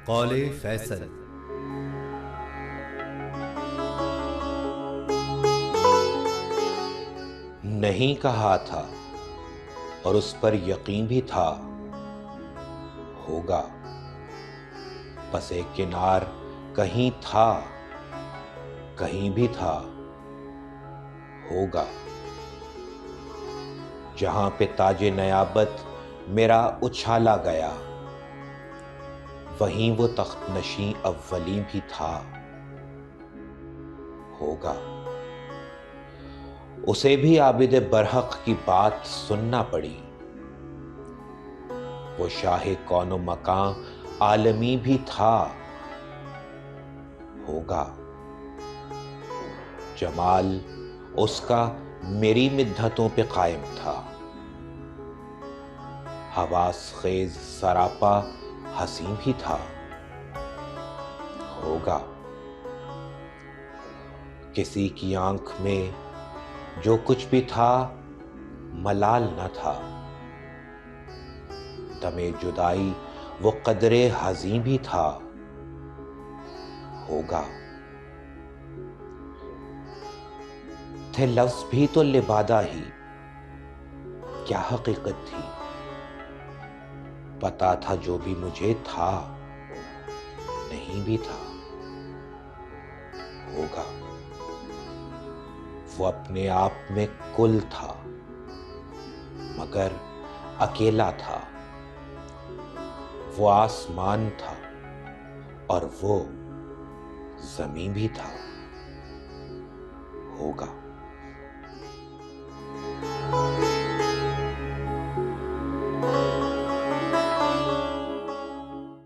कौले फैसल। नहीं कहा था और उस पर यकीन भी था, होगा। पसे किनार कहीं था, कहीं भी था, होगा। जहां पे ताजे नयाबत मेरा उछाला गया, वहीं वो तख्त नशी अव्वली भी था, होगा। उसे भी आबिद बरहक की बात सुनना पड़ी। वो शाहे कौनो मकान आलमी भी था, होगा। जमाल उसका मेरी मिद्दतों पे कायम था। हवास खेज सरापा हसी भी था, होगा। किसी की आंख में जो कुछ भी था मलाल न था। दमे जुदाई वो कदरे हज़ीं भी था, होगा। थे लफ्ज भी तो लिबादा ही, क्या हकीकत थी। पता था जो भी मुझे था, नहीं भी था, होगा। वो अपने आप में कुल था, मगर अकेला था। वो आसमान था और वो जमीन भी था, होगा।